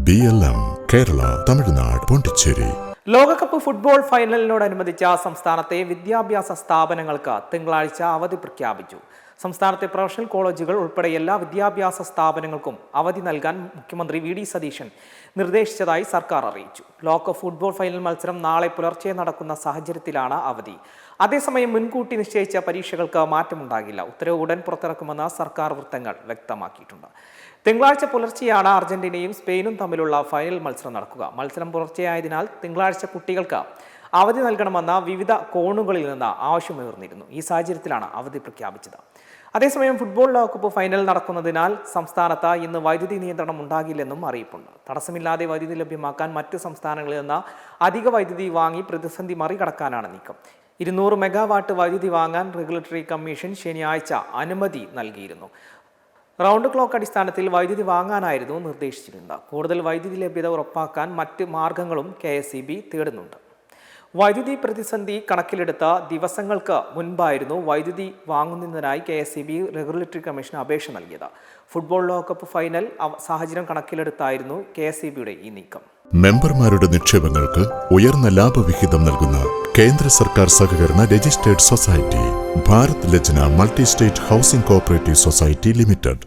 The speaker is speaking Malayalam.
BLM കേരള, തമിഴ്നാട്, പോണ്ടിച്ചേരി. ലോകകപ്പ് ഫുട്ബോൾ ഫൈനലിനോടനുബന്ധിച്ച സംസ്ഥാനത്തെ വിദ്യാഭ്യാസ സ്ഥാപനങ്ങൾക്ക് തിങ്കളാഴ്ച അവധി പ്രഖ്യാപിച്ചു. സംസ്ഥാനത്തെ പ്രൊഫഷണൽ കോളേജുകൾ ഉൾപ്പെടെ എല്ലാ വിദ്യാഭ്യാസ സ്ഥാപനങ്ങൾക്കും അവധി നൽകാൻ മുഖ്യമന്ത്രി വി.ഡി. സതീശൻ നിർദ്ദേശിച്ചതായി സർക്കാർ അറിയിച്ചു. ലോകകപ്പ് ഫുട്ബോൾ ഫൈനൽ മത്സരം നാളെ പുലർച്ചെ നടക്കുന്ന സാഹചര്യത്തിലാണ് അവധി. അതേസമയം മുൻകൂട്ടി നിശ്ചയിച്ച പരീക്ഷകൾക്ക് മാറ്റമുണ്ടാകില്ല. ഉത്തരവ് ഉടൻ പുറത്തിറക്കുമെന്ന് സർക്കാർ വൃത്തങ്ങൾ വ്യക്തമാക്കിയിട്ടുണ്ട്. തിങ്കളാഴ്ച പുലർച്ചെയാണ് അർജന്റീനയും സ്പെയിനും തമ്മിലുള്ള ഫൈനൽ മത്സരം നടക്കുക. മത്സരം പുലർച്ചെയായതിനാൽ തിങ്കളാഴ്ച കുട്ടികൾക്ക് അവധി നൽകണമെന്ന വിവിധ കോണുകളിൽ നിന്ന് ആവശ്യമുയർന്നിരുന്നു. ഈ സാഹചര്യത്തിലാണ് അവധി പ്രഖ്യാപിച്ചത്. അതേസമയം ഫുട്ബോൾ ലോകകപ്പ് ഫൈനൽ നടക്കുന്നതിനാൽ സംസ്ഥാനത്ത് ഇന്ന് വൈദ്യുതി നിയന്ത്രണം ഉണ്ടാകില്ലെന്നും അറിയിപ്പുണ്ട്. തടസ്സമില്ലാതെ വൈദ്യുതി ലഭ്യമാക്കാൻ മറ്റ് സംസ്ഥാനങ്ങളിൽ നിന്ന് അധിക വൈദ്യുതി വാങ്ങി പ്രതിസന്ധി മറികടക്കാനാണ് നീക്കം. 200 മെഗാവാട്ട് വൈദ്യുതി വാങ്ങാൻ റെഗുലേറ്ററി കമ്മീഷൻ ശനിയാഴ്ച അനുമതി നൽകിയിരുന്നു. റൗണ്ട് ക്ലോക്ക് അടിസ്ഥാനത്തിൽ വൈദ്യുതി വാങ്ങാനായിരുന്നു നിർദ്ദേശിച്ചിരുന്നത്. കൂടുതൽ വൈദ്യുതി ലഭ്യത ഉറപ്പാക്കാൻ മറ്റ് മാർഗങ്ങളും KSEB തേടുന്നുണ്ട്. വൈദ്യുതി പ്രതിസന്ധി കണക്കിലെടുത്ത ദിവസങ്ങൾക്ക് മുൻപായിരുന്നു വൈദ്യുതി വാങ്ങുന്നതിനായി KSEB റെഗുലേറ്ററി കമ്മീഷന് അപേക്ഷ നൽകിയത്. ഫുട്ബോൾ ലോകകപ്പ് ഫൈനൽ സാഹചര്യം കണക്കിലെടുത്തായിരുന്നു KSEBയുടെ ഈ നീക്കം. മെമ്പർമാരുടെ നിക്ഷേപങ്ങൾക്ക് ഉയർന്ന ലാഭവിഹിതം നൽകുന്ന കേന്ദ്ര സർക്കാർ സഹകരണ registered society Bharat Lajna multi state housing cooperative society limited.